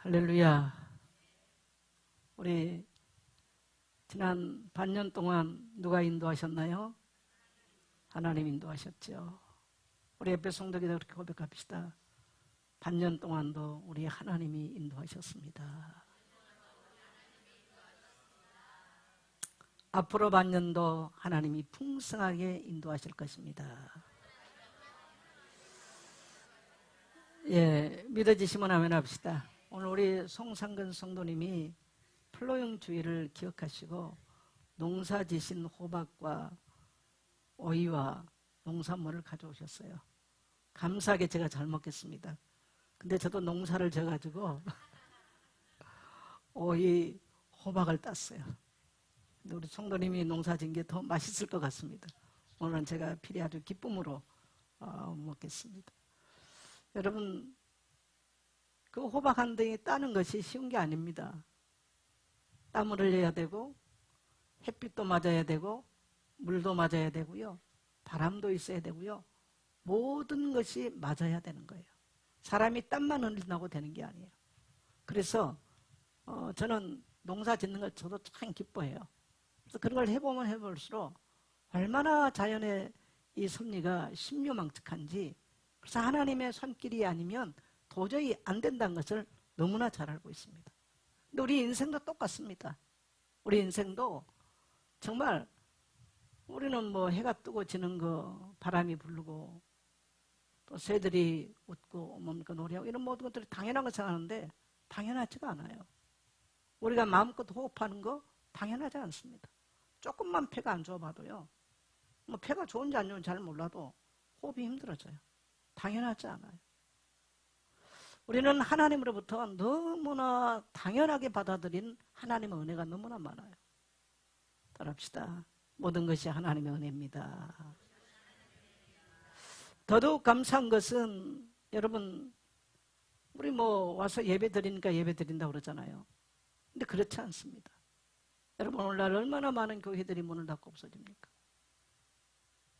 할렐루야. 우리 지난 반년 동안 누가 인도하셨나요? 하나님 인도하셨죠. 우리 예배 성도들이 그렇게 고백합시다. 반년 동안도 우리 하나님이 인도하셨습니다. 앞으로 반년도 하나님이 풍성하게 인도하실 것입니다. 예, 믿어지시면 아멘 합시다. 오늘 우리 송상근 성도님이 플로용 주의를 기억하시고 농사 지신 호박과 오이와 농산물을 가져오셨어요. 감사하게 제가 잘 먹겠습니다. 근데 저도 농사를 져가지고 오이, 호박을 땄어요. 근데 우리 성도님이 농사 진 게 더 맛있을 것 같습니다. 오늘은 제가 필히 아주 기쁨으로 먹겠습니다. 여러분, 그 호박 한 덩이 따는 것이 쉬운 게 아닙니다. 땀을 흘려야 되고 햇빛도 맞아야 되고 물도 맞아야 되고요. 바람도 있어야 되고요. 모든 것이 맞아야 되는 거예요. 사람이 땀만 흘린다고 되는 게 아니에요. 그래서 저는 농사 짓는 걸 저도 참 기뻐해요. 그래서 그런 걸 해보면 해볼수록 얼마나 자연의 이 섭리가 신묘망측한지, 그래서 하나님의 손길이 아니면 도저히 안 된다는 것을 너무나 잘 알고 있습니다. 근데 우리 인생도 똑같습니다. 우리 인생도 정말 우리는 뭐 해가 뜨고 지는 거, 바람이 부르고 또 새들이 웃고 뭡니까 노래하고 이런 모든 것들이 당연한 거 생각하는데 당연하지가 않아요. 우리가 마음껏 호흡하는 거 당연하지 않습니다. 조금만 폐가 안 좋아봐도요, 뭐 폐가 좋은지 안 좋은지 잘 몰라도 호흡이 힘들어져요. 당연하지 않아요. 우리는 하나님으로부터 너무나 당연하게 받아들인 하나님의 은혜가 너무나 많아요. 따라합시다. 모든 것이 하나님의 은혜입니다. 더더욱 감사한 것은 여러분, 우리 뭐 와서 예배 드리니까 예배 드린다고 그러잖아요. 근데 그렇지 않습니다. 여러분, 오늘날 얼마나 많은 교회들이 문을 닫고 없어집니까?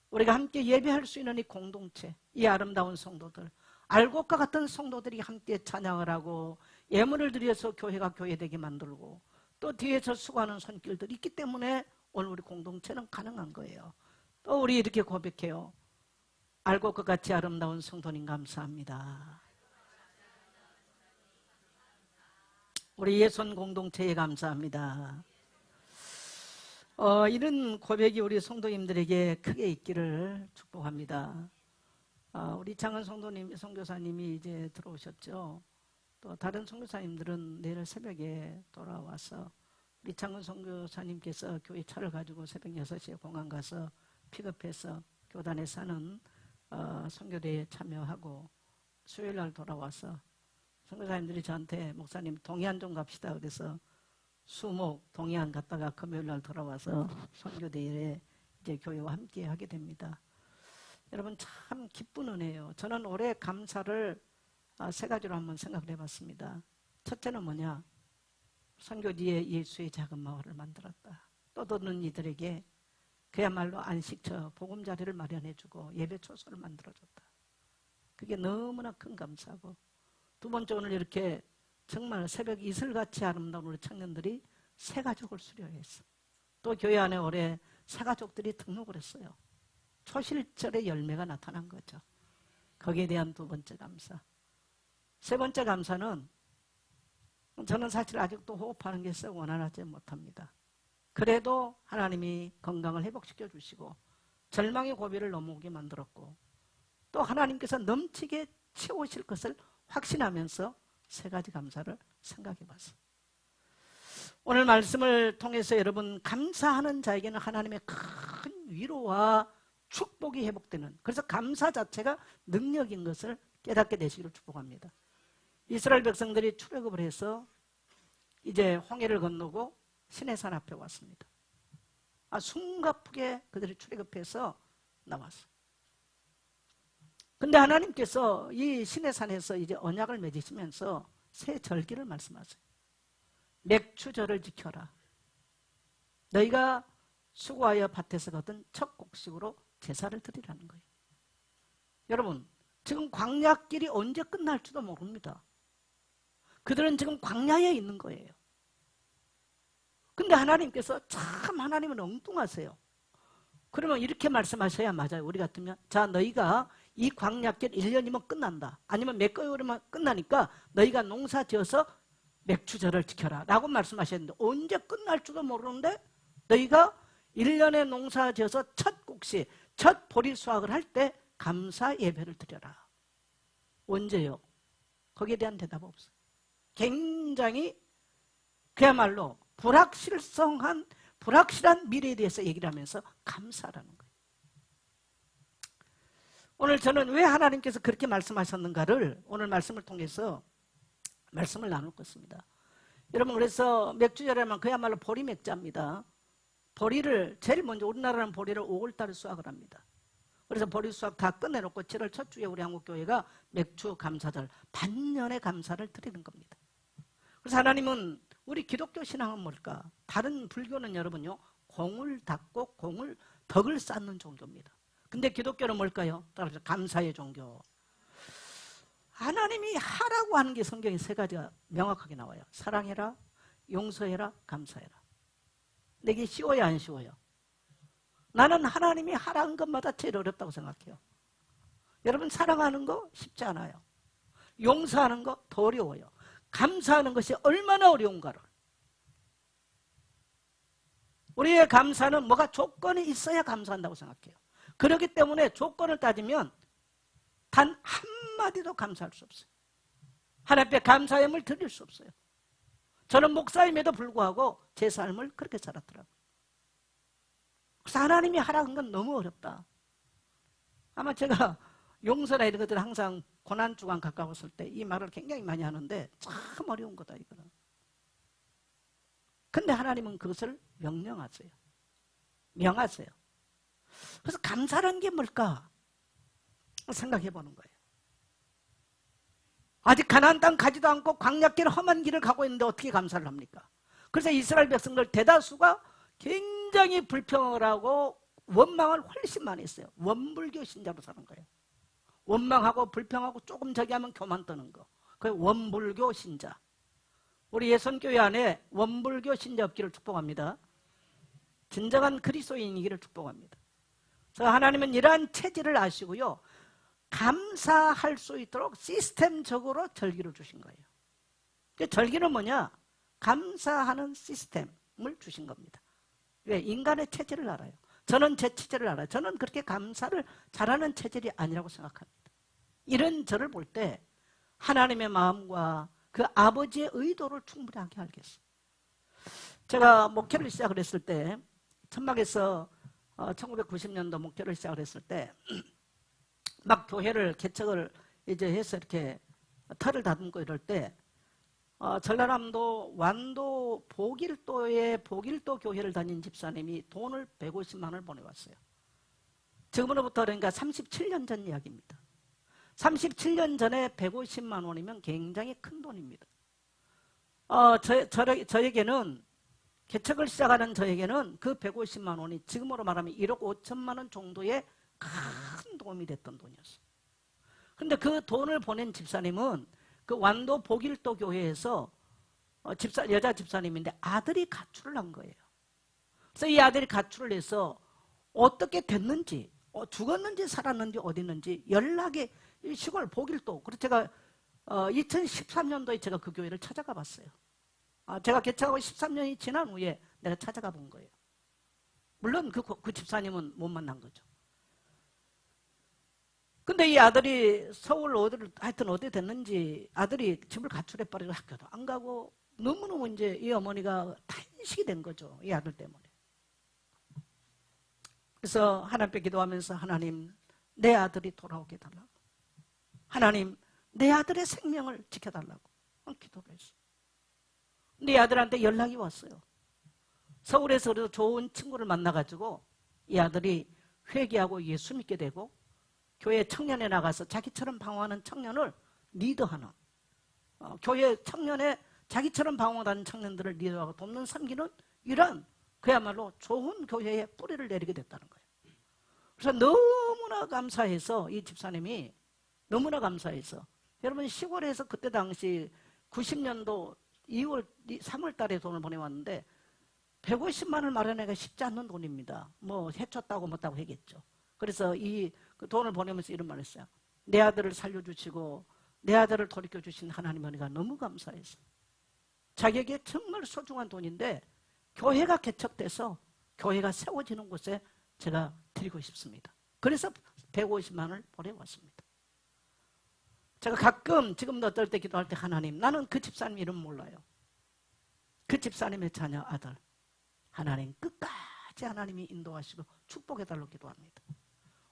우리가 함께 예배할 수 있는 이 공동체, 이 아름다운 성도들, 알곡과 같은 성도들이 함께 찬양을 하고 예물을 드려서 교회가 교회되게 만들고 또 뒤에서 수고하는 손길들이 있기 때문에 오늘 우리 공동체는 가능한 거예요. 또 우리 이렇게 고백해요. 알곡과 같이 아름다운 성도님 감사합니다. 우리 예손 공동체에 감사합니다. 이런 고백이 우리 성도님들에게 크게 있기를 축복합니다. 우리 장은 성도님, 선교사님이 이제 들어오셨죠. 또 다른 선교사님들은 내일 새벽에 돌아와서 우리 장은 선교사님께서 교회 차를 가지고 새벽 6시에 공항 가서 픽업해서 교단에 사는 선교대에 참여하고 수요일날 돌아와서 선교사님들이 저한테 목사님 동해안 좀 갑시다 그래서 수목 동해안 갔다가 금요일날 돌아와서 선교대에 이제 교회와 함께 하게 됩니다. 여러분, 참 기쁜 은혜예요. 저는 올해 감사를 세 가지로 한번 생각을 해봤습니다. 첫째는 뭐냐? 선교지에 예수의 작은 마을을 만들었다. 떠도는 이들에게 그야말로 안식처, 보금자리를 마련해주고 예배 초소를 만들어줬다. 그게 너무나 큰 감사고, 두 번째, 오늘 이렇게 정말 새벽 이슬같이 아름다운 우리 청년들이 새 가족을 수료했어. 또 교회 안에 올해 새 가족들이 등록을 했어요. 초실절의 열매가 나타난 거죠. 거기에 대한 두 번째 감사. 세 번째 감사는 저는 사실 아직도 호흡하는 게 썩 원활하지 못합니다. 그래도 하나님이 건강을 회복시켜 주시고 절망의 고비를 넘어오게 만들었고 또 하나님께서 넘치게 채우실 것을 확신하면서 세 가지 감사를 생각해 봤어요. 오늘 말씀을 통해서 여러분, 감사하는 자에게는 하나님의 큰 위로와 축복이 회복되는, 그래서 감사 자체가 능력인 것을 깨닫게 되시기를 축복합니다. 이스라엘 백성들이 출애굽을 해서 이제 홍해를 건너고 시내산 앞에 왔습니다. 숨가쁘게 그들이 출애굽해서 나왔어요. 근데 하나님께서 이 시내산에서 이제 언약을 맺으시면서 새 절기를 말씀하세요. 맥추절을 지켜라. 너희가 수고하여 밭에서 거둔 첫 곡식으로 제사를 드리라는 거예요. 여러분, 지금 광야길이 언제 끝날지도 모릅니다. 그들은 지금 광야에 있는 거예요. 근데 하나님께서 참 하나님은 엉뚱하세요. 그러면 이렇게 말씀하셔야 맞아요. 우리 같으면 자, 너희가 이 광야길 1년이면 끝난다. 아니면 몇 개월이면 끝나니까 너희가 농사 지어서 맥주절을 지켜라 라고 말씀하셨는데 언제 끝날지도 모르는데 너희가 1년에 농사 지어서 첫 곡시, 첫 보리 수확을 할 때 감사 예배를 드려라. 언제요? 거기에 대한 대답 없어요. 굉장히 그야말로 불확실한 미래에 대해서 얘기를 하면서 감사라는 거예요. 오늘 저는 왜 하나님께서 그렇게 말씀하셨는가를 오늘 말씀을 통해서 말씀을 나눌 것입니다. 여러분, 그래서 맥주절에만 그야말로 보리 맥자입니다. 보리를 제일 먼저 우리나라는 보리를 5월달에 수확을 합니다. 그래서 보리 수확 다 끝내놓고 7월 첫 주에 우리 한국교회가 맥주 감사절 반년의 감사를 드리는 겁니다. 그래서 하나님은 우리 기독교 신앙은 뭘까? 다른 불교는 여러분요, 공을 닦고 덕을 쌓는 종교입니다. 근데 기독교는 뭘까요? 따라서 감사의 종교. 하나님이 하라고 하는 게 성경에 세 가지가 명확하게 나와요. 사랑해라, 용서해라, 감사해라. 근데 이게 쉬워요, 안 쉬워요? 나는 하나님이 하라는 것마다 제일 어렵다고 생각해요. 여러분, 사랑하는 거 쉽지 않아요. 용서하는 거 더 어려워요. 감사하는 것이 얼마나 어려운가를. 우리의 감사는 뭐가 조건이 있어야 감사한다고 생각해요. 그렇기 때문에 조건을 따지면 단 한마디도 감사할 수 없어요. 하나님 앞에 감사함을 드릴 수 없어요. 저는 목사임에도 불구하고 제 삶을 그렇게 살았더라고요. 그래서 하나님이 하라는 건 너무 어렵다. 아마 제가 용서나 이런 것들 항상 고난주간 가까웠을 때 이 말을 굉장히 많이 하는데 참 어려운 거다 이거는. 근데 하나님은 그것을 명령하세요. 명하세요. 그래서 감사라는 게 뭘까? 생각해 보는 거예요. 아직 가나안 땅 가지도 않고 광야길 험한 길을 가고 있는데 어떻게 감사를 합니까? 그래서 이스라엘 백성들 대다수가 굉장히 불평을 하고 원망을 훨씬 많이 했어요. 원불교 신자로 사는 거예요. 원망하고 불평하고 조금 저기 하면 교만 떠는 거. 그 원불교 신자. 우리 예선교회 안에 원불교 신자 없기를 축복합니다. 진정한 그리스도인이기를 축복합니다. 그래서 하나님은 이러한 체질을 아시고요, 감사할 수 있도록 시스템적으로 절기를 주신 거예요. 절기는 뭐냐? 감사하는 시스템을 주신 겁니다. 왜? 인간의 체질을 알아요. 저는 제 체질을 알아요. 저는 그렇게 감사를 잘하는 체질이 아니라고 생각합니다. 이런 저를 볼 때 하나님의 마음과 그 아버지의 의도를 충분하게 알겠어요. 제가 목회를 시작을 했을 때, 천막에서 1990년도 목회를 시작을 했을 때 막 교회를 개척을 이제 해서 이렇게 털을 다듬고 이럴 때 전라남도 완도 보길도 교회를 다닌 집사님이 돈을 150만 원을 보내왔어요. 지금으로부터 그러니까 37년 전 이야기입니다. 37년 전에 150만 원이면 굉장히 큰 돈입니다. 저에게는 개척을 시작하는 저에게는 그 150만 원이 지금으로 말하면 1억 5천만 원 정도의 큰 도움이 됐던 돈이었어요. 그런데 그 돈을 보낸 집사님은 그 완도 보길도 교회에서 여자 집사님인데 아들이 가출을 한 거예요. 그래서 이 아들이 가출을 해서 어떻게 됐는지, 죽었는지 살았는지 어디 있는지 연락이 시골 보길도. 그래서 제가 2013년도에 제가 그 교회를 찾아가 봤어요. 제가 개척하고 13년이 지난 후에 내가 찾아가 본 거예요. 물론 그 집사님은 못 만난 거죠. 근데 이 아들이 서울 하여튼 어디 됐는지 아들이 집을 가출해버리고 학교도 안 가고 너무너무 이제 이 어머니가 탄식이 된 거죠. 이 아들 때문에. 그래서 하나님께 기도하면서 하나님, 내 아들이 돌아오게 해달라고. 하나님, 내 아들의 생명을 지켜달라고 기도를 했어요. 근데 이 아들한테 연락이 왔어요. 서울에서 그래도 좋은 친구를 만나가지고 이 아들이 회개하고 예수 믿게 되고 교회 청년에 나가서 자기처럼 방황하는 청년을 리더하는, 교회 청년에 자기처럼 방황하는 청년들을 리더하고 돕는 섬기는 이런 그야말로 좋은 교회에 뿌리를 내리게 됐다는 거예요. 그래서 너무나 감사해서 이 집사님이 너무나 감사해서, 여러분 시골에서 그때 당시 90년도 3월 달에 돈을 보내왔는데 150만 원을 마련하기가 쉽지 않는 돈입니다. 뭐 해쳤다고 못하고 하겠죠. 그래서 그 돈을 보내면서 이런 말을 했어요. 내 아들을 살려주시고 내 아들을 돌이켜주신 하나님 은혜가 너무 감사해서 자기에게 정말 소중한 돈인데 교회가 개척돼서 교회가 세워지는 곳에 제가 드리고 싶습니다. 그래서 150만 원을 보내왔습니다. 제가 가끔 지금도 어떨 때 기도할 때 하나님, 나는 그 집사님 이름 몰라요. 그 집사님의 자녀 아들 하나님 끝까지 하나님이 인도하시고 축복해달라고 기도합니다.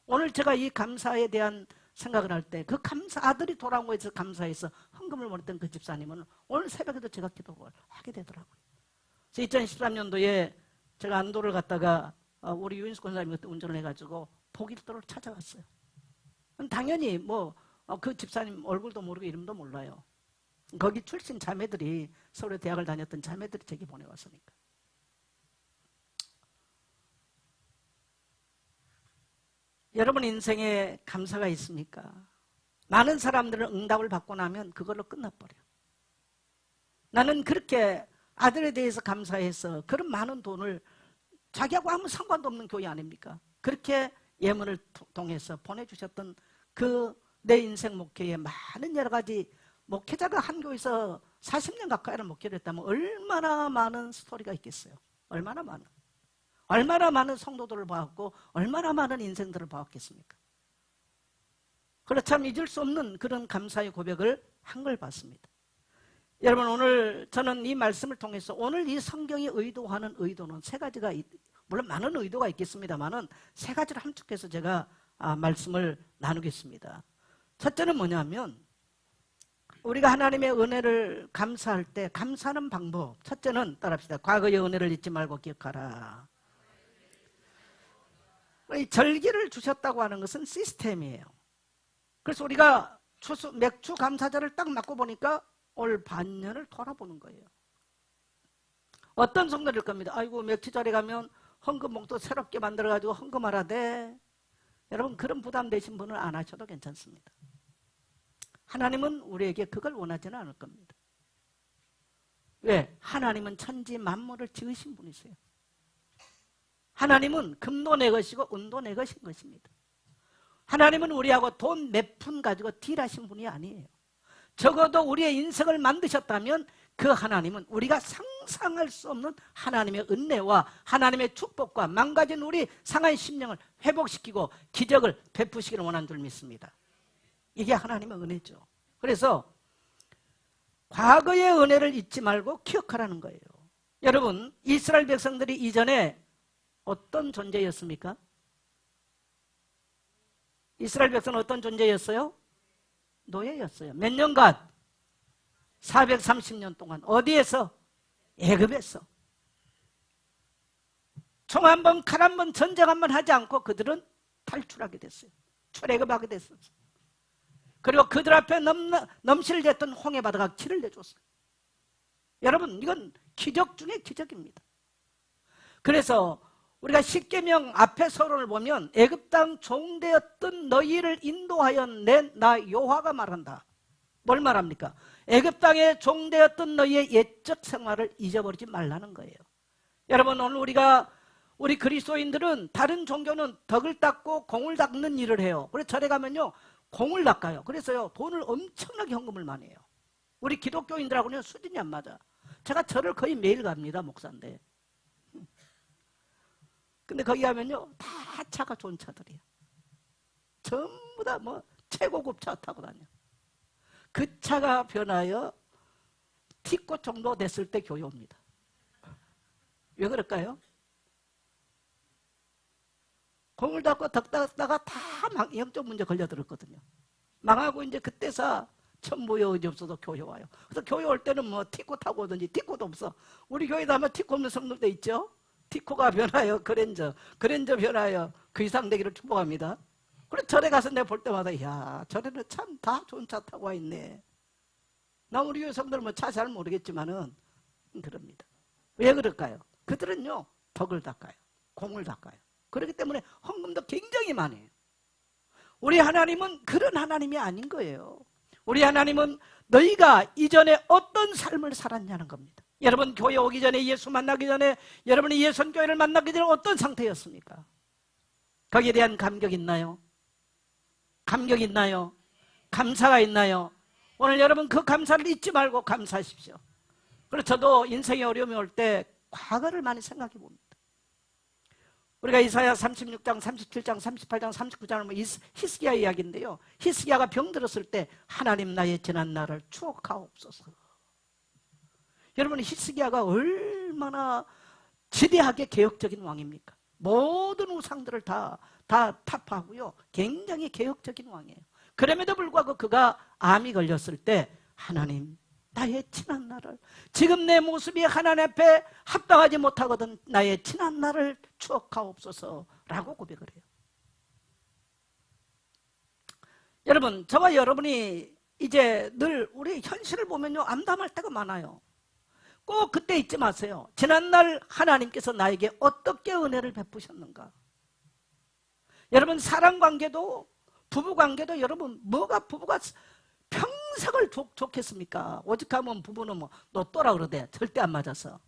오늘 제가 이 감사에 대한 생각을 할 때 그 아들이 돌아온 거에서 감사해서 헌금을 보냈던 그 집사님은 오늘 새벽에도 제가 기도를 하게 되더라고요. 그래서 2013년도에 제가 안도를 갔다가 우리 유인수 권사님이 그때 운전을 해가지고 복일도를 찾아갔어요. 당연히 그 집사님 얼굴도 모르고 이름도 몰라요. 거기 출신 자매들이 서울에 대학을 다녔던 자매들이 제게 보내왔으니까. 여러분 인생에 감사가 있습니까? 많은 사람들은 응답을 받고 나면 그걸로 끝나버려. 나는 그렇게 아들에 대해서 감사해서 그런 많은 돈을 자기하고 아무 상관도 없는 교회 아닙니까? 그렇게 예물을 통해서 보내주셨던 그 내 인생 목회에 많은 여러 가지 목회자가 한 교회에서 40년 가까이를 목회를 했다면 얼마나 많은 스토리가 있겠어요. 얼마나 많은 성도들을 봐왔고 얼마나 많은 인생들을 봐왔겠습니까? 그렇다면 잊을 수 없는 그런 감사의 고백을 한 걸 봤습니다. 여러분 오늘 저는 이 말씀을 통해서 오늘 이 성경이 의도하는 의도는 세 가지가 물론 많은 의도가 있겠습니다만은 세 가지를 함축해서 제가 말씀을 나누겠습니다. 첫째는 뭐냐면 우리가 하나님의 은혜를 감사할 때 감사하는 방법 첫째는 따라합시다. 과거의 은혜를 잊지 말고 기억하라. 이 절기를 주셨다고 하는 것은 시스템이에요. 그래서 우리가 맥주 감사절을 딱 맞고 보니까 올 반년을 돌아보는 거예요. 어떤 성도일 겁니다. 아이고 맥주절에 가면 헌금봉도 새롭게 만들어가지고 헌금하라 돼. 여러분 그런 부담 되신 분은 안 하셔도 괜찮습니다. 하나님은 우리에게 그걸 원하지는 않을 겁니다. 왜? 하나님은 천지 만물을 지으신 분이세요. 하나님은 금도 내 것이고 은도 내 것인 것입니다. 하나님은 우리하고 돈 몇 푼 가지고 딜하신 분이 아니에요. 적어도 우리의 인생을 만드셨다면 그 하나님은 우리가 상상할 수 없는 하나님의 은혜와 하나님의 축복과 망가진 우리 상한 심령을 회복시키고 기적을 베푸시기를 원하는 줄 믿습니다. 이게 하나님의 은혜죠. 그래서 과거의 은혜를 잊지 말고 기억하라는 거예요. 여러분 이스라엘 백성들이 이전에 어떤 존재였습니까? 이스라엘 백성은 어떤 존재였어요? 노예였어요. 몇 년간? 430년 동안. 어디에서? 애굽에서. 총 한 번, 칼 한 번, 전쟁 한 번 하지 않고 그들은 탈출하게 됐어요. 출애굽하게 됐어요. 그리고 그들 앞에 넘실댔던 홍해 바다가 길을 내줬어요. 여러분 이건 기적 중에 기적입니다. 그래서 우리가 십계명 앞에 서론을 보면 애굽 땅 종되었던 너희를 인도하여 낸 나 여호와가 말한다. 뭘 말합니까? 애굽 땅에 종되었던 너희의 옛적 생활을 잊어버리지 말라는 거예요. 여러분 오늘 우리 그리스도인들은 다른 종교는 덕을 닦고 공을 닦는 일을 해요. 그래서 절에 가면요 공을 닦아요. 그래서요 돈을 엄청나게 헌금을 많이 해요. 우리 기독교인들하고는 수준이 안 맞아. 제가 절을 거의 매일 갑니다. 목사인데. 근데 거기 가면요 다 차가 좋은 차들이에요. 전부 다 최고급 차 타고 다녀. 그 차가 변하여 티코 정도 됐을 때 교회 옵니다. 왜 그럴까요? 공을 닦고 덕다가 다 영적 문제 걸려들었거든요. 망하고 이제 그때서 천부여 의지 없어도 교회 와요. 그래서 교회 올 때는 티코 타고 오든지 티코도 없어. 우리 교회도 아마 티코 없는 성도도 있죠. 티코가 변하여 그랜저 변하여 그 이상 되기를 축복합니다. 그래서 절에 가서 내가 볼 때마다 야 절에는 참 다 좋은 차 타고 와 있네. 나 우리 교회 성도는 차 잘 모르겠지만은 그럽니다. 왜 그럴까요? 그들은요 덕을 닦아요. 공을 닦아요. 그렇기 때문에 헌금도 굉장히 많이 해요. 우리 하나님은 그런 하나님이 아닌 거예요. 우리 하나님은 너희가 이전에 어떤 삶을 살았냐는 겁니다. 여러분 교회 오기 전에, 예수 만나기 전에, 여러분이 예선교회를 만나기 전에 어떤 상태였습니까? 거기에 대한 감격이 있나요? 감격이 있나요? 감사가 있나요? 오늘 여러분 그 감사를 잊지 말고 감사하십시오. 그래서 저도 인생에 어려움이 올 때 과거를 많이 생각해 봅니다. 우리가 이사야 36장, 37장, 38장, 39장을 뭐 히스기야 이야기인데요, 히스기야가 병들었을 때 하나님 나의 지난 날을 추억하옵소서. 여러분 히스기야가 얼마나 지대하게 개혁적인 왕입니까? 모든 우상들을 다 타파하고요, 굉장히 개혁적인 왕이에요. 그럼에도 불구하고 그가 암이 걸렸을 때 하나님 나의 지난 날을, 지금 내 모습이 하나님 앞에 합당하지 못하거든 나의 지난 날을 추억하옵소서 라고 고백을 해요. 여러분 저와 여러분이 이제 늘 우리 현실을 보면요 암담할 때가 많아요. 꼭 그때 잊지 마세요. 지난날 하나님께서 나에게 어떻게 은혜를 베푸셨는가. 여러분 사랑관계도 부부관계도 여러분 뭐가 부부가 평생을 좋겠습니까? 오직하면 부부는 뭐 너 또라 그러대. 절대 안 맞아서.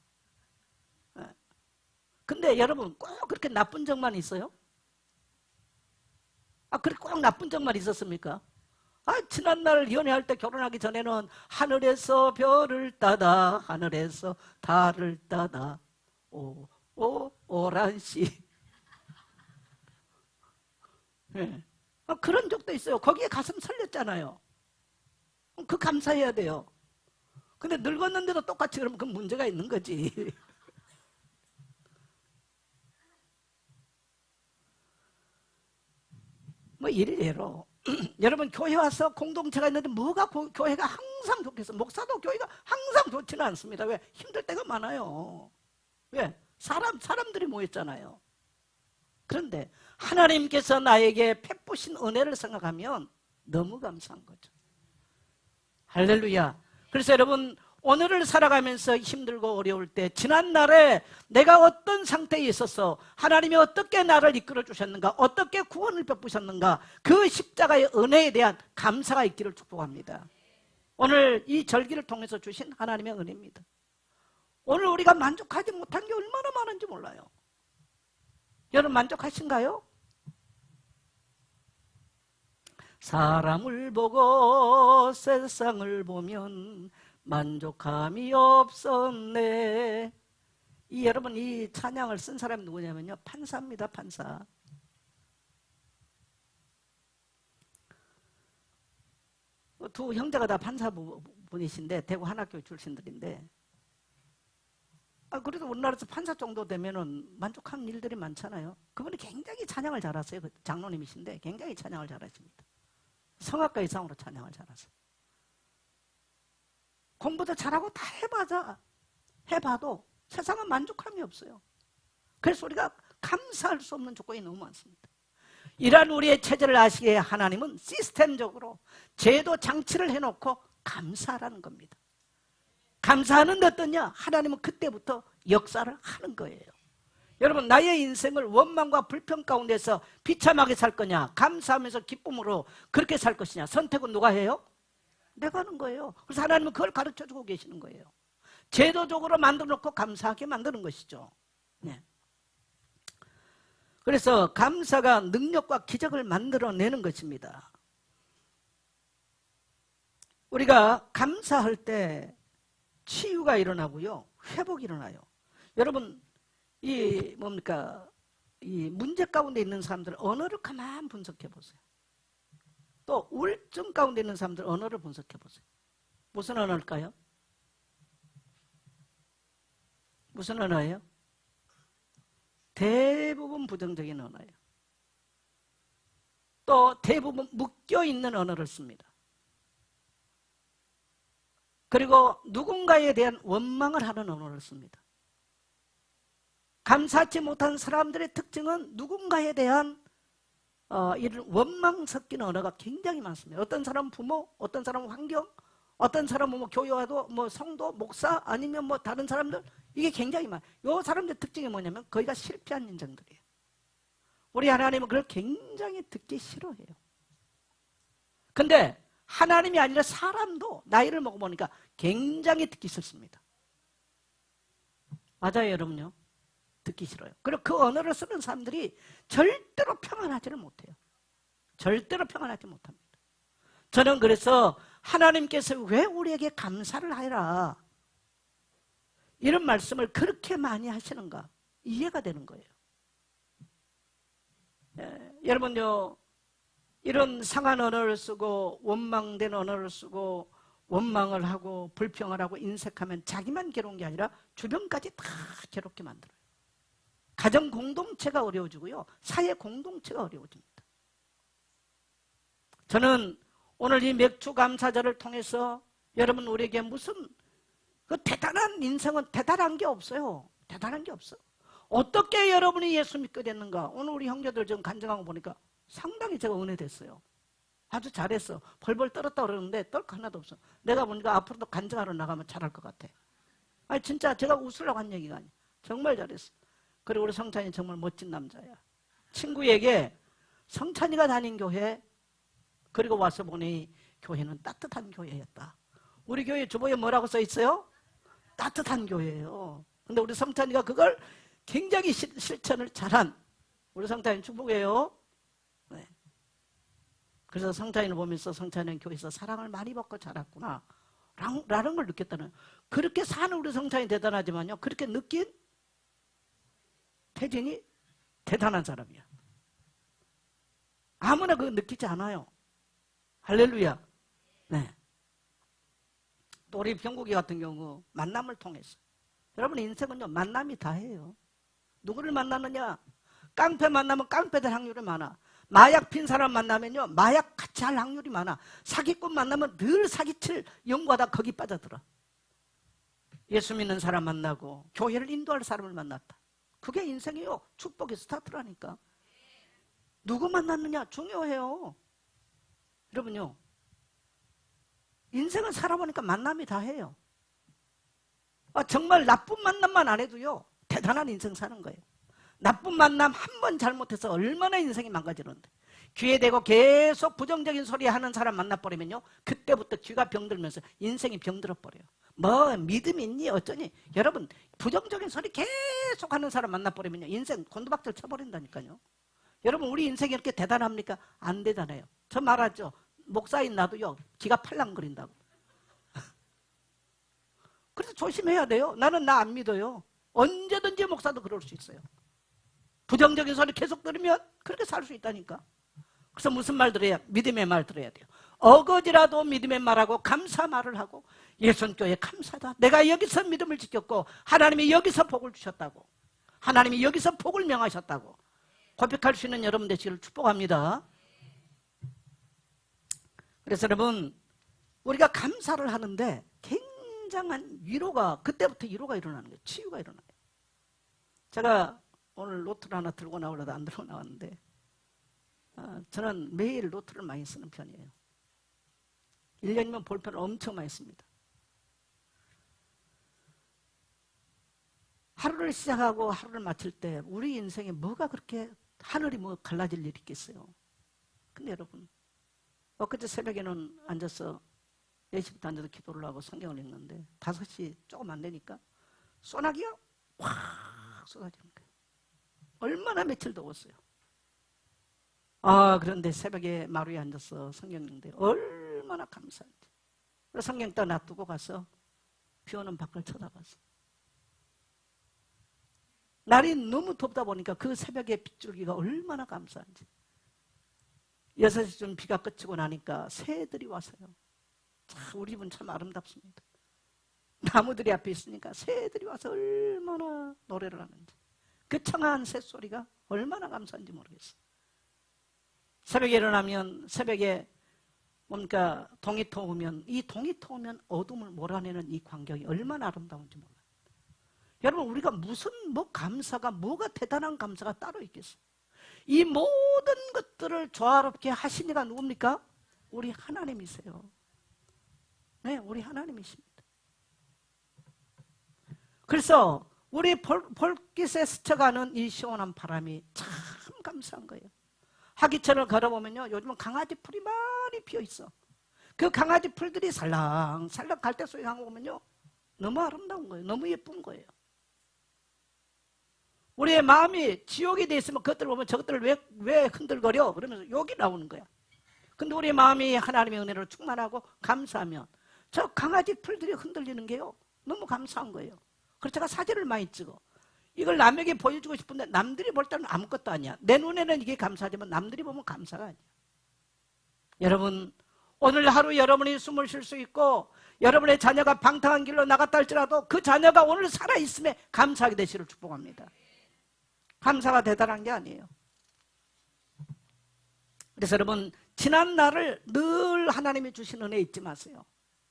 근데 여러분 꼭 그렇게 나쁜 적만 있어요? 그렇게 꼭 나쁜 적만 있었습니까? 지난날 연애할 때 결혼하기 전에는 하늘에서 별을 따다 하늘에서 달을 따다 오란씨. 네. 그런 적도 있어요. 거기에 가슴 설렸잖아요. 그 감사해야 돼요. 근데 늙었는데도 똑같이 그러면 그 문제가 있는 거지. 뭐 이래로 여러분 교회 와서 공동체가 있는데 뭐가 교회가 항상 좋겠어? 목사도 교회가 항상 좋지는 않습니다. 왜? 힘들 때가 많아요. 왜? 사람들이 모였잖아요. 그런데 하나님께서 나에게 베푸신 은혜를 생각하면 너무 감사한 거죠. 할렐루야. 그래서 여러분 오늘을 살아가면서 힘들고 어려울 때 지난날에 내가 어떤 상태에 있어서 하나님이 어떻게 나를 이끌어 주셨는가, 어떻게 구원을 베푸셨는가, 그 십자가의 은혜에 대한 감사가 있기를 축복합니다. 오늘 이 절기를 통해서 주신 하나님의 은혜입니다. 오늘 우리가 만족하지 못한 게 얼마나 많은지 몰라요. 여러분 만족하신가요? 사람을 보고 세상을 보면 만족함이 없었네. 여러분 이 찬양을 쓴 사람이 누구냐면요, 판사입니다. 판사. 두 형제가 다 판사분이신데 대구 한학교 출신들인데, 그래도 우리나라에서 판사 정도 되면은 만족한 일들이 많잖아요. 그분이 굉장히 찬양을 잘하세요. 장로님이신데 굉장히 찬양을 잘하십니다. 성악가 이상으로 찬양을 잘하세요. 공부도 잘하고 다 해봐도 세상은 만족함이 없어요. 그래서 우리가 감사할 수 없는 조건이 너무 많습니다. 이러한 우리의 체제를 아시기에 하나님은 시스템적으로 제도 장치를 해놓고 감사하라는 겁니다. 감사하는 데 어떠냐? 하나님은 그때부터 역사를 하는 거예요. 여러분 나의 인생을 원망과 불평 가운데서 비참하게 살 거냐, 감사하면서 기쁨으로 그렇게 살 것이냐, 선택은 누가 해요? 내가 하는 거예요. 그래서 하나님은 그걸 가르쳐주고 계시는 거예요. 제도적으로 만들어 놓고 감사하게 만드는 것이죠. 네. 그래서 감사가 능력과 기적을 만들어내는 것입니다. 우리가 감사할 때 치유가 일어나고요, 회복이 일어나요. 여러분 이 문제 가운데 있는 사람들 언어를 가만 분석해 보세요. 또 우울증 가운데 있는 사람들 언어를 분석해 보세요. 무슨 언어일까요? 무슨 언어예요? 대부분 부정적인 언어예요. 또 대부분 묶여있는 언어를 씁니다. 그리고 누군가에 대한 원망을 하는 언어를 씁니다. 감사치 못한 사람들의 특징은 누군가에 대한 이런 원망 섞인 언어가 굉장히 많습니다. 어떤 사람은 부모, 어떤 사람은 환경, 어떤 사람은 뭐 교회와도 뭐 성도, 목사, 아니면 뭐 다른 사람들, 이게 굉장히 많아요. 이 사람들 특징이 뭐냐면 거기가 실패한 인정들이에요. 우리 하나님은 그걸 굉장히 듣기 싫어해요. 근데 하나님이 아니라 사람도 나이를 먹어보니까 굉장히 듣기 싫습니다. 맞아요, 여러분요? 듣기 싫어요. 그리고 그 언어를 쓰는 사람들이 절대로 평안하지를 못해요. 절대로 평안하지 못합니다. 저는 그래서 하나님께서 왜 우리에게 감사를 하라 이런 말씀을 그렇게 많이 하시는가 이해가 되는 거예요. 여러분요, 이런 상한 언어를 쓰고 원망된 언어를 쓰고 원망을 하고 불평을 하고 인색하면 자기만 괴로운 게 아니라 주변까지 다 괴롭게 만들어요. 가정 공동체가 어려워지고요, 사회 공동체가 어려워집니다. 저는 오늘 이 맥주 감사절을 통해서 여러분 우리에게 무슨 그 대단한 인생은 대단한 게 없어요. 대단한 게 없어. 어떻게 여러분이 예수 믿게 됐는가? 오늘 우리 형제들 좀 간증하고 보니까 상당히 제가 은혜됐어요. 아주 잘했어. 벌벌 떨었다 그러는데 떨 거 하나도 없어. 내가 보니까 앞으로도 간증하러 나가면 잘할 것 같아. 아니 진짜 제가 웃으려고 한 얘기가 아니야. 정말 잘했어. 그리고 우리 성찬이 정말 멋진 남자야. 친구에게 성찬이가 다닌 교회 그리고 와서 보니 교회는 따뜻한 교회였다. 우리 교회 주보에 뭐라고 써 있어요? 따뜻한 교회예요. 근데 우리 성찬이가 그걸 굉장히 실천을 잘한 우리 성찬이 축복해요. 네. 그래서 성찬이를 보면서 성찬이는 교회에서 사랑을 많이 받고 자랐구나 라는 걸 느꼈다는. 그렇게 사는 우리 성찬이 대단하지만요, 그렇게 느낀 태진이 대단한 사람이야. 아무나 그거 느끼지 않아요. 할렐루야. 네. 또 우리 병국이 같은 경우 만남을 통해서, 여러분 인생은요 만남이 다예요. 누구를 만나느냐? 깡패 만나면 깡패 될 확률이 많아. 마약 핀 사람 만나면요 마약 같이 할 확률이 많아. 사기꾼 만나면 늘 사기칠 연구하다 거기 빠져들어. 예수 믿는 사람 만나고 교회를 인도할 사람을 만났다. 그게 인생이요 축복의 스타트라니까. 누구 만났느냐 중요해요. 여러분요, 인생을 살아보니까 만남이 다해요. 정말 나쁜 만남만 안 해도요 대단한 인생 사는 거예요. 나쁜 만남 한 번 잘못해서 얼마나 인생이 망가지는데. 귀에 대고 계속 부정적인 소리 하는 사람 만나버리면요 그때부터 귀가 병들면서 인생이 병들어버려요. 뭐 믿음 있니 어쩌니. 여러분 부정적인 소리 계속 하는 사람 만나버리면요 인생 곤두박질 쳐버린다니까요. 여러분 우리 인생이 이렇게 대단합니까? 안 대단해요. 저 말하죠. 목사인 나도요 기가 팔랑거린다고. 그래서 조심해야 돼요. 나는 나 안 믿어요. 언제든지 목사도 그럴 수 있어요. 부정적인 소리 계속 들으면 그렇게 살 수 있다니까. 그래서 무슨 말 들어야? 믿음의 말 들어야 돼요. 어거지라도 믿음의 말하고 감사 말을 하고, 예수님교회 감사다. 내가 여기서 믿음을 지켰고 하나님이 여기서 복을 주셨다고, 하나님이 여기서 복을 명하셨다고 고백할 수 있는 여러분 되시기를 축복합니다. 그래서 여러분 우리가 감사를 하는데 굉장한 위로가, 그때부터 위로가 일어나는 거예요. 치유가 일어나요. 제가 오늘 노트를 하나 들고 나오려다 안 들고 나왔는데 저는 매일 노트를 많이 쓰는 편이에요. 1년이면 볼펜을 엄청 많이 씁니다. 하루를 시작하고 하루를 마칠 때 우리 인생에 뭐가 그렇게 하늘이 뭐 갈라질 일이 있겠어요. 근데 여러분 엊그제 새벽에는 앉아서 4시부터 앉아서 기도를 하고 성경을 읽는데 5시 조금 안 되니까 소나기가 확 쏟아지는 거예요. 얼마나 며칠 더웠어요. 그런데 새벽에 마루에 앉아서 성경 읽는데 얼마나 감사한지. 그래서 성경 딱 놔두고 가서 비 오는 밖을 쳐다봤어. 날이 너무 덥다 보니까 그 새벽에 빗줄기가 얼마나 감사한지. 6시쯤 비가 그치고 나니까 새들이 와서요. 참 우리 집은 참 아름답습니다. 나무들이 앞에 있으니까 새들이 와서 얼마나 노래를 하는지, 그 청아한 새소리가 얼마나 감사한지 모르겠어요. 새벽에 일어나면 새벽에 뭔가 동이 터오면, 이 동이 터오면 어둠을 몰아내는 이 광경이 얼마나 아름다운지 몰라요. 여러분 우리가 무슨 감사가, 뭐가 대단한 감사가 따로 있겠어요. 이 모든 것들을 조화롭게 하신 이가 누굽니까? 우리 하나님이세요. 네, 우리 하나님이십니다. 그래서 우리 볼깃에 스쳐가는 이 시원한 바람이 참 감사한 거예요. 하기천을 걸어보면요 요즘은 강아지 풀이 많이 피어있어. 그 강아지 풀들이 살랑살랑 갈대소리 향 오면요, 너무 아름다운 거예요. 너무 예쁜 거예요. 우리의 마음이 지옥이 돼 있으면 그것들을 보면 저것들을 왜 흔들거려? 그러면서 욕이 나오는 거야. 근데 우리의 마음이 하나님의 은혜로 충만하고 감사하면 저 강아지 풀들이 흔들리는 게요, 너무 감사한 거예요. 그래서 제가 사진을 많이 찍어. 이걸 남에게 보여주고 싶은데 남들이 볼 때는 아무것도 아니야. 내 눈에는 이게 감사하지만 남들이 보면 감사가 아니야. 여러분, 오늘 하루 여러분이 숨을 쉴 수 있고 여러분의 자녀가 방탕한 길로 나갔다 할지라도 그 자녀가 오늘 살아있음에 감사하게 되시기를 축복합니다. 감사가 대단한 게 아니에요. 그래서 여러분, 지난 날을 늘 하나님이 주신 은혜 잊지 마세요.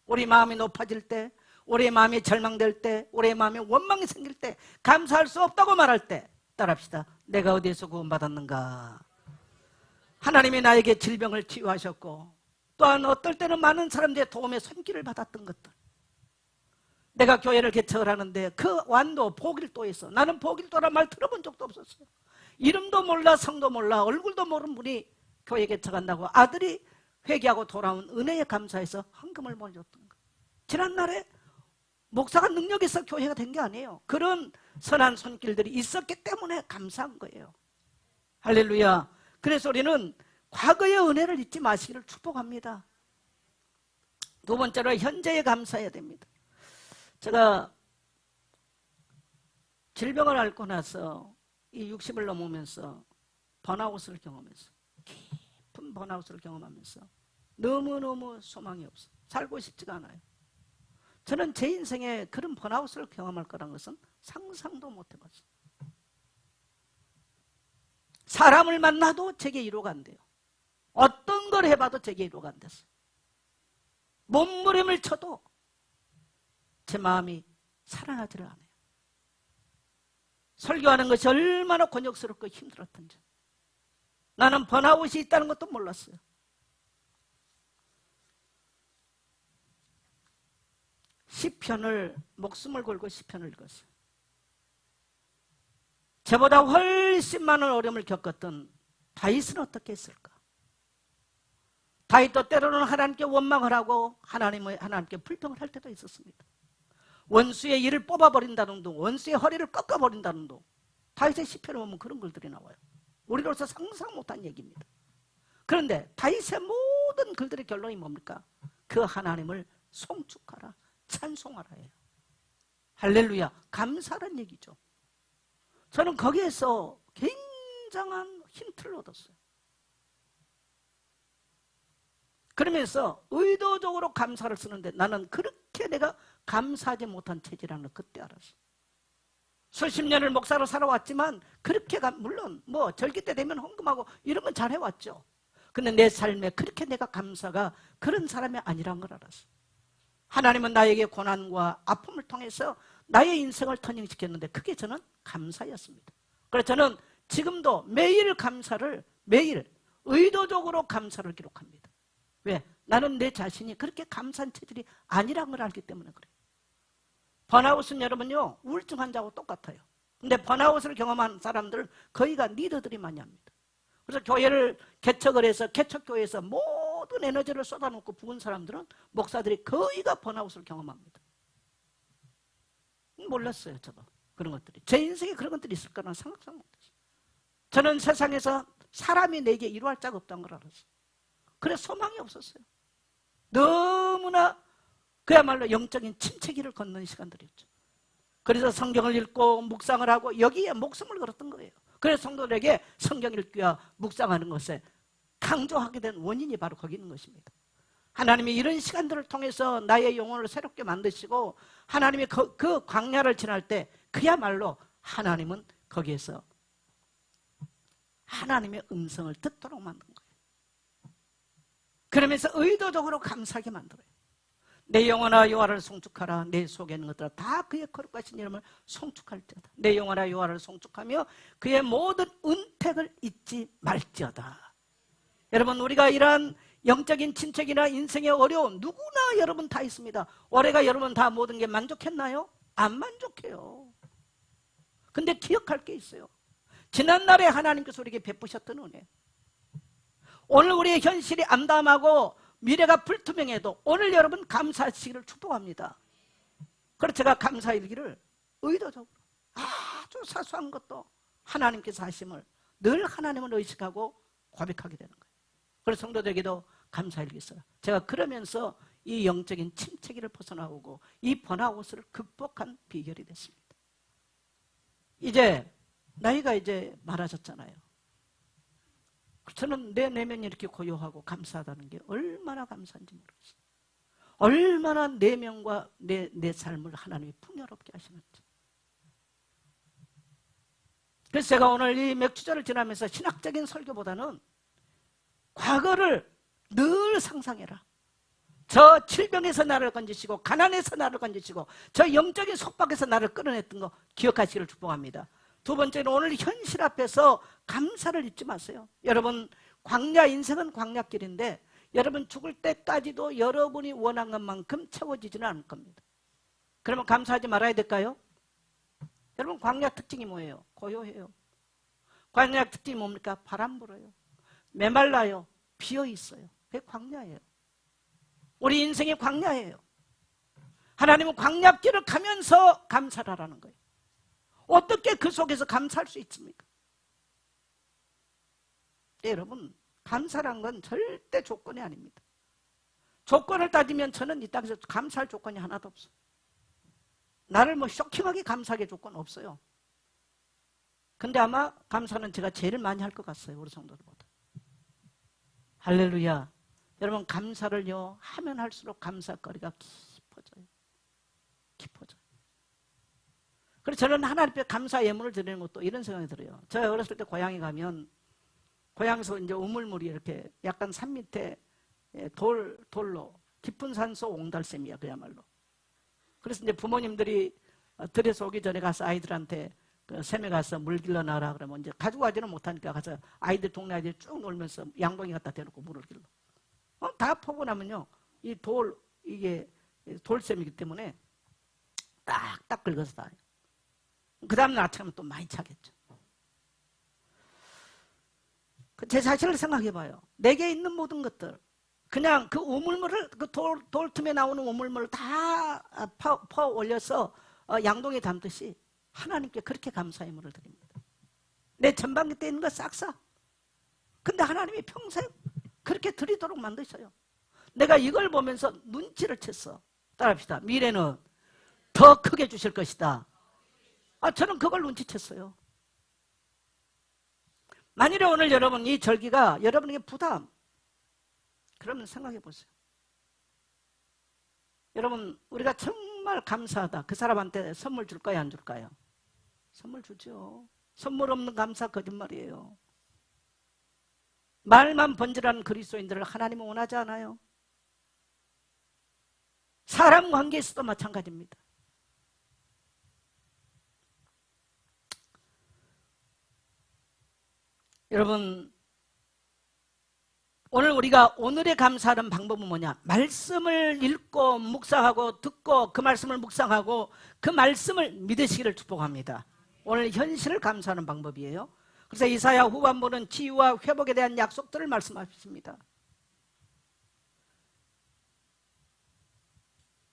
우리 마음이 높아질 때, 우리의 마음이 절망될 때, 우리의 마음에 원망이 생길 때, 감사할 수 없다고 말할 때 따라합시다. 내가 어디에서 구원받았는가? 하나님이 나에게 질병을 치유하셨고, 또한 어떨 때는 많은 사람들의 도움에 손길을 받았던 것들, 내가 교회를 개척을 하는데 그 완도 보길도에서, 나는 보길도란 말 들어본 적도 없었어요. 이름도 몰라 성도 몰라 얼굴도 모르는 분이 교회 개척한다고 아들이 회개하고 돌아온 은혜에 감사해서 헌금을 보내줬던 거예요. 지난날에 목사가 능력 있어 교회가 된 게 아니에요. 그런 선한 손길들이 있었기 때문에 감사한 거예요. 할렐루야. 그래서 우리는 과거의 은혜를 잊지 마시기를 축복합니다. 두 번째로 현재에 감사해야 됩니다. 제가 질병을 앓고 나서 이 60을 넘으면서 번아웃을 경험했어요. 깊은 번아웃을 경험하면서 너무너무 소망이 없어요. 살고 싶지가 않아요. 저는 제 인생에 그런 번아웃을 경험할 거란 것은 상상도 못 해봤어요. 사람을 만나도 제게 위로가 안 돼요. 어떤 걸 해봐도 제게 위로가 안 됐어요. 몸부림을 쳐도 제 마음이 살아나지를 않아요. 설교하는 것이 얼마나 곤욕스럽고 힘들었던지. 나는 번아웃이 있다는 것도 몰랐어요. 시편을 목숨을 걸고 시편을 읽었어요. 저보다 훨씬 많은 어려움을 겪었던 다윗은 어떻게 했을까? 다윗도 때로는 하나님께 원망을 하고 하나님께 불평을 할 때도 있었습니다. 원수의 이를 뽑아버린다는 둥, 원수의 허리를 꺾어버린다는 둥. 다윗의 시편에 보면 그런 글들이 나와요. 우리로서 상상 못한 얘기입니다. 그런데 다윗의 모든 글들의 결론이 뭡니까? 그 하나님을 송축하라, 찬송하라 해요. 할렐루야. 감사란 얘기죠. 저는 거기에서 굉장한 힌트를 얻었어요. 그러면서 의도적으로 감사를 쓰는데 나는 그렇게 내가 감사하지 못한 체질이라는 걸 그때 알았어요. 수십 년을 목사로 살아왔지만 그렇게 물론 뭐 절기 때 되면 헌금하고 이런 건 잘해왔죠. 근데 내 삶에 그렇게 내가 감사가 그런 사람이 아니란 걸 알았어요. 하나님은 나에게 고난과 아픔을 통해서 나의 인생을 터닝시켰는데 그게 저는 감사였습니다. 그래서 저는 지금도 매일 감사를, 매일 의도적으로 감사를 기록합니다. 왜? 나는 내 자신이 그렇게 감사한 체질이 아니란 걸 알기 때문에 그래요. 번아웃은 여러분요, 우울증 환자하고 똑같아요. 근데 번아웃을 경험한 사람들 거의가 리더들이 많이 합니다. 그래서 교회를 개척을 해서 개척교회에서 모든 에너지를 쏟아놓고 부은 사람들은 목사들이 거의가 번아웃을 경험합니다. 몰랐어요. 저도 그런 것들이 제 인생에 그런 것들이 있을 거라는 생각도 못했어요. 저는 세상에서 사람이 내게 이루할 자가 없다는 걸 알았어요. 그래서 소망이 없었어요. 너무나 그야말로 영적인 침체기를 걷는 시간들이었죠. 그래서 성경을 읽고 묵상을 하고 여기에 목숨을 걸었던 거예요. 그래서 성도들에게 성경 읽기와 묵상하는 것에 강조하게 된 원인이 바로 거기 있는 것입니다. 하나님이 이런 시간들을 통해서 나의 영혼을 새롭게 만드시고 하나님이 그 광야를 지날 때 그야말로 하나님은 거기에서 하나님의 음성을 듣도록 만든 거예요. 그러면서 의도적으로 감사하게 만들어요. 내 영혼아 여호와를 송축하라. 내 속에 있는 것들아 다 그의 거룩하신 이름을 송축할지어다. 내 영혼아 여호와를 송축하며 그의 모든 은택을 잊지 말지어다. 여러분, 우리가 이러한 영적인 침체기나 인생의 어려움 누구나 여러분 다 있습니다. 올해가 여러분 다 모든 게 만족했나요? 안 만족해요. 근데 기억할 게 있어요. 지난날에 하나님께서 우리에게 베푸셨던 은혜, 오늘 우리의 현실이 암담하고 미래가 불투명해도 오늘 여러분 감사하시기를 축복합니다. 그래서 제가 감사일기를 의도적으로 아주 사소한 것도 하나님께서 하심을 늘 하나님을 의식하고 고백하게 되는 거예요. 그래서 성도들에게도 감사일기 써요. 제가 그러면서 이 영적인 침체기를 벗어나오고 이 번아웃을 극복한 비결이 됐습니다. 이제 나이가 이제 많아졌잖아요. 저는 내 내면이 이렇게 고요하고 감사하다는 게 얼마나 감사한지 모르겠어요. 얼마나 내면과 내 삶을 하나님이 풍요롭게 하시는지. 그래서 제가 오늘 이 몇 주절을 지나면서 신학적인 설교보다는 과거를 늘 상상해라. 저 질병에서 나를 건지시고 가난에서 나를 건지시고 저 영적인 속박에서 나를 끌어냈던 거 기억하시기를 축복합니다. 두 번째는 오늘 현실 앞에서 감사를 잊지 마세요. 여러분, 광야, 인생은 광야길인데 여러분 죽을 때까지도 여러분이 원한 것만큼 채워지지는 않을 겁니다. 그러면 감사하지 말아야 될까요? 여러분, 광야 특징이 뭐예요? 고요해요. 광야 특징이 뭡니까? 바람 불어요. 메말라요. 비어있어요. 그게 광야예요. 우리 인생이 광야예요. 하나님은 광야길을 가면서 감사를 하라는 거예요. 어떻게 그 속에서 감사할 수 있습니까? 여러분, 감사란 건 절대 조건이 아닙니다. 조건을 따지면 저는 이 땅에서 감사할 조건이 하나도 없어요. 나를 뭐 쇼킹하게 감사하게 조건 없어요. 근데 아마 감사는 제가 제일 많이 할 것 같아요. 우리 성도들보다. 할렐루야. 여러분, 감사를요 하면 할수록 감사거리가 깊어져요. 깊어져요. 그래서 저는 하나님 앞에 감사 예물을 드리는 것도 이런 생각이 들어요. 제가 어렸을 때 고향에 가면 고향에서 이제 우물물이 이렇게 약간 산 밑에 돌로 깊은 산소 옹달샘이야 그야말로. 그래서 이제 부모님들이 들에서 오기 전에 가서 아이들한테 그 샘에 가서 물 길러 놔라 그러면 이제 가지고 가지는 못하니까 가서 아이들 동네 아이들 쭉 놀면서 양동이 갖다 대놓고 물을 길러. 다 퍼고 나면요 이게 돌샘이기 때문에 딱딱 긁어서 다. 그 다음날 아침에 또 많이 차겠죠. 제 자신을 생각해봐요. 내게 있는 모든 것들 그냥 그 우물물을 그 돌 틈에 나오는 우물물을 다 퍼 올려서 양동이에 담듯이 하나님께 그렇게 감사의 물을 드립니다. 내 전반기 때 있는 거 싹 사. 근데 하나님이 평생 그렇게 드리도록 만드셔요. 내가 이걸 보면서 눈치를 챘어. 따라합시다. 미래는 더 크게 주실 것이다. 저는 그걸 눈치챘어요. 만일에 오늘 여러분 이 절기가 여러분에게 부담, 그러면 생각해 보세요. 여러분, 우리가 정말 감사하다. 그 사람한테 선물 줄까요, 안 줄까요? 선물 주죠. 선물 없는 감사 거짓말이에요. 말만 번지르는 그리스도인들을 하나님은 원하지 않아요. 사람 관계에서도 마찬가지입니다. 여러분, 오늘 우리가 오늘의 감사하는 방법은 뭐냐? 말씀을 읽고 묵상하고 듣고 그 말씀을 묵상하고 그 말씀을 믿으시기를 축복합니다. 오늘 현실을 감사하는 방법이에요. 그래서 이사야 후반부는 치유와 회복에 대한 약속들을 말씀하십니다.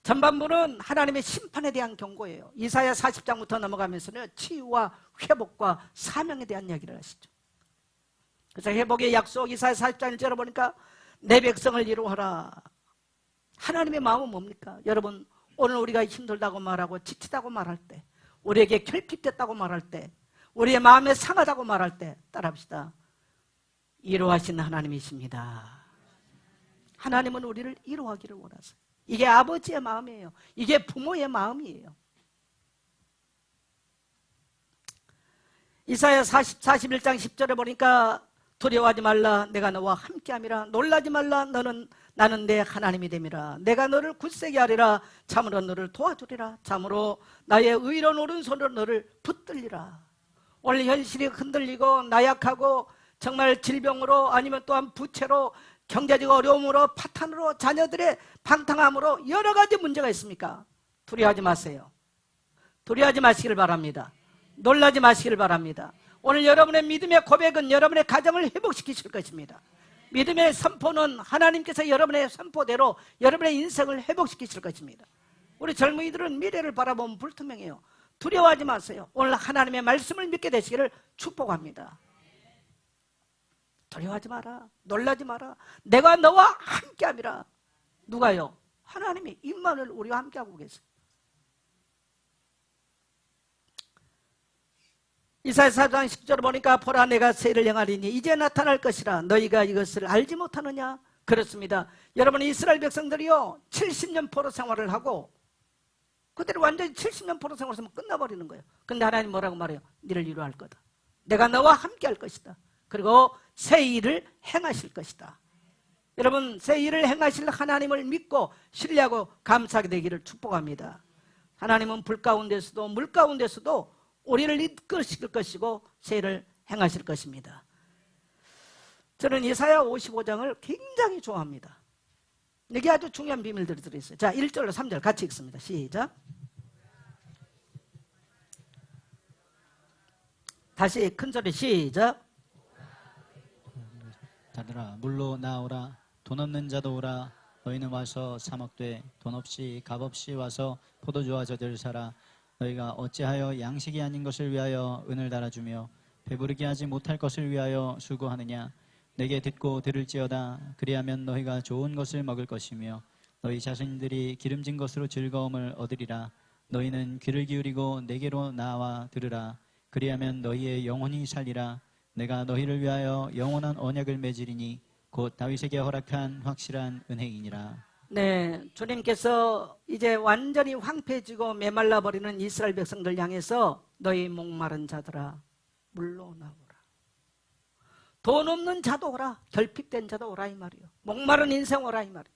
전반부는 하나님의 심판에 대한 경고예요. 이사야 40장부터 넘어가면서는 치유와 회복과 사명에 대한 이야기를 하시죠. 그래서 회복의 약속 이사야 40장을 열어보니까 내 백성을 이루어라. 하나님의 마음은 뭡니까? 여러분, 오늘 우리가 힘들다고 말하고 지치다고 말할 때, 우리에게 결핍됐다고 말할 때, 우리의 마음에 상하다고 말할 때 따라합시다. 이루하시는 하나님이십니다. 하나님은 우리를 이루하기를 원하세요. 이게 아버지의 마음이에요. 이게 부모의 마음이에요. 이사야 41장 10절에 보니까 두려워하지 말라. 내가 너와 함께함이라. 놀라지 말라. 나는 내 하나님이 됨이라. 내가 너를 굳세게 하리라. 참으로 너를 도와주리라. 참으로 나의 의로운 오른손으로 너를 붙들리라. 오늘 현실이 흔들리고 나약하고 정말 질병으로 아니면 또한 부채로 경제적 어려움으로 파탄으로 자녀들의 방탕함으로 여러 가지 문제가 있습니까? 두려워하지 마세요. 두려워하지 마시기를 바랍니다. 놀라지 마시기를 바랍니다. 오늘 여러분의 믿음의 고백은 여러분의 가정을 회복시키실 것입니다. 믿음의 선포는 하나님께서 여러분의 선포대로 여러분의 인생을 회복시키실 것입니다. 우리 젊은이들은 미래를 바라보면 불투명해요. 두려워하지 마세요. 오늘 하나님의 말씀을 믿게 되시기를 축복합니다. 두려워하지 마라. 놀라지 마라. 내가 너와 함께함이라. 누가요? 하나님이 임마누엘 우리와 함께하고 계세요. 이사야 4장 10절을 보니까 보라 내가 새를 행하리니 이제 나타날 것이라 너희가 이것을 알지 못하느냐? 그렇습니다. 여러분 이스라엘 백성들이요 70년 포로 생활을 하고 그대로 완전히 70년 포로 생활을 하면 끝나버리는 거예요. 근데 하나님 뭐라고 말해요? 너를 이루할 거다. 내가 너와 함께 할 것이다. 그리고 새 일을 행하실 것이다. 여러분 새 일을 행하실 하나님을 믿고 신뢰하고 감사하게 되기를 축복합니다. 하나님은 불 가운데서도 물 가운데서도 우리를 이끄실 것이고 새 일을 행하실 것입니다. 저는 이사야 55장을 굉장히 좋아합니다. 여기 아주 중요한 비밀들이 들어있어요. 자 1절로 3절 같이 읽습니다. 시작. 다시 큰소리 시작. 다들아 물로 나오라. 돈 없는 자도 오라. 너희는 와서 사 먹되 돈 없이 값 없이 와서 포도주와 젖을 사라. 너희가 어찌하여 양식이 아닌 것을 위하여 은을 달아주며 배부르게 하지 못할 것을 위하여 수고하느냐. 내게 듣고 들을지어다. 그리하면 너희가 좋은 것을 먹을 것이며 너희 자신들이 기름진 것으로 즐거움을 얻으리라. 너희는 귀를 기울이고 내게로 나와 들으라. 그리하면 너희의 영혼이 살리라. 내가 너희를 위하여 영원한 언약을 맺으리니 곧 다윗에게 허락한 확실한 은혜이니라. 네, 주님께서 이제 완전히 황폐해지고 메말라버리는 이스라엘 백성들 향해서 너희 목마른 자들아 물로 나오라. 돈 없는 자도 오라. 결핍된 자도 오라 이 말이요. 목마른 인생 오라 이 말이요.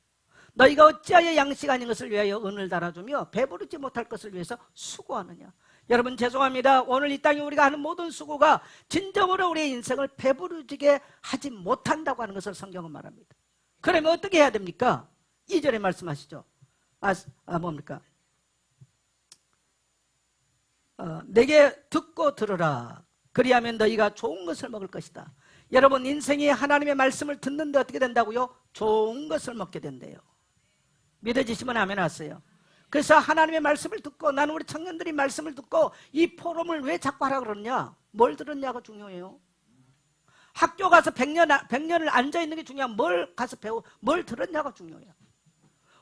너희가 어찌하여 양식 아닌 것을 위하여 은을 달아주며 배부르지 못할 것을 위해서 수고하느냐. 여러분 죄송합니다. 오늘 이 땅에 우리가 하는 모든 수고가 진정으로 우리의 인생을 배부르지게 하지 못한다고 하는 것을 성경은 말합니다. 그러면 어떻게 해야 됩니까? 2절에 말씀하시죠. 뭡니까? 내게 듣고 들으라. 그리하면 너희가 좋은 것을 먹을 것이다. 여러분 인생이 하나님의 말씀을 듣는데 어떻게 된다고요? 좋은 것을 먹게 된대요. 믿어지시면 아멘 하세요. 그래서 하나님의 말씀을 듣고 나는 우리 청년들이 말씀을 듣고 이 포럼을 왜 자꾸 하라 그러냐? 뭘 들었냐가 중요해요. 학교 가서 100년을 앉아있는 게 중요한 뭘 가서 배워 뭘 들었냐가 중요해요.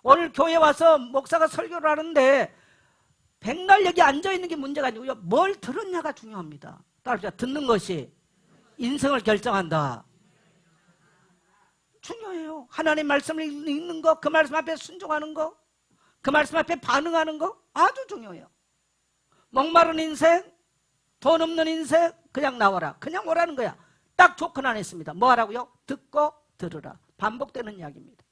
오늘 교회 와서 목사가 설교를 하는데 백날 여기 앉아있는 게 문제가 아니고요. 뭘 들었냐가 중요합니다. 따라서 듣는 것이 인생을 결정한다. 중요해요. 하나님 말씀을 읽는 거, 그 말씀 앞에 순종하는 거, 그 말씀 앞에 반응하는 거 아주 중요해요. 목마른 인생, 돈 없는 인생 그냥 나와라. 그냥 오라는 거야. 딱 조건 안 했습니다. 뭐 하라고요? 듣고 들으라. 반복되는 이야기입니다.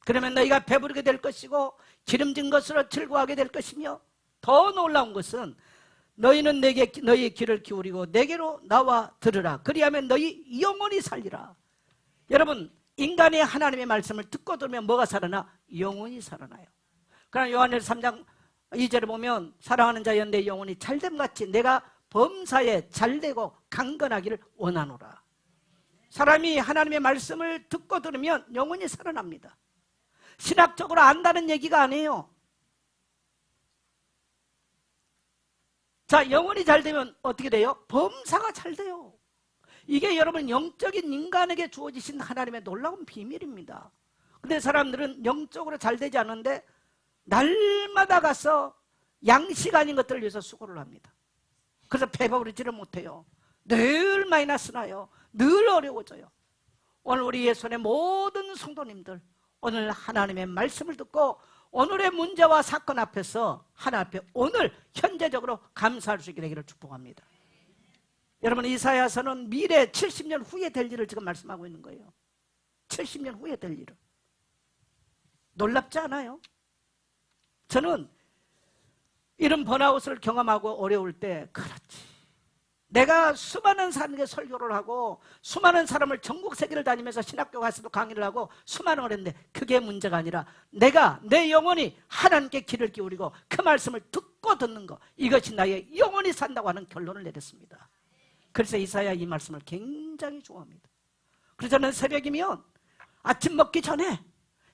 그러면 너희가 배부르게 될 것이고 기름진 것으로 즐거워하게 될 것이며 더 놀라운 것은 너희는 내게 너희의 귀를 기울이고 내게로 나와 들으라. 그리하면 너희 영혼이 살리라. 여러분 인간이 하나님의 말씀을 듣고 들으면 뭐가 살아나? 영혼이 살아나요. 그러나 요한일서 3장 2절에 보면 사랑하는 자여 내 영혼이 잘됨같이 내가 범사에 잘되고 강건하기를 원하노라. 사람이 하나님의 말씀을 듣고 들으면 영혼이 살아납니다. 신학적으로 안다는 얘기가 아니에요. 자, 영혼이 잘 되면 어떻게 돼요? 범사가 잘 돼요. 이게 여러분 영적인 인간에게 주어지신 하나님의 놀라운 비밀입니다. 근데 사람들은 영적으로 잘 되지 않는데 날마다 가서 양식 아닌 것들을 위해서 수고를 합니다. 그래서 배부르지를 못해요. 늘 마이너스 나요. 늘 어려워져요. 오늘 우리 예수의 모든 성도님들 오늘 하나님의 말씀을 듣고 오늘의 문제와 사건 앞에서 하나님 앞에 오늘 현재적으로 감사할 수 있게 되기를 축복합니다. 여러분 이사야서는 미래 70년 후에 될 일을 지금 말씀하고 있는 거예요. 70년 후에 될 일을. 놀랍지 않아요? 저는 이런 번아웃을 경험하고 어려울 때 그렇지. 내가 수많은 사람에게 설교를 하고 수많은 사람을 전국 세계를 다니면서 신학교 가서도 강의를 하고 수많은 걸 했는데 그게 문제가 아니라 내가 내 영혼이 하나님께 귀를 기울이고 그 말씀을 듣고 듣는 거 이것이 나의 영혼이 산다고 하는 결론을 내렸습니다. 그래서 이사야 이 말씀을 굉장히 좋아합니다. 그러자는 새벽이면 아침 먹기 전에,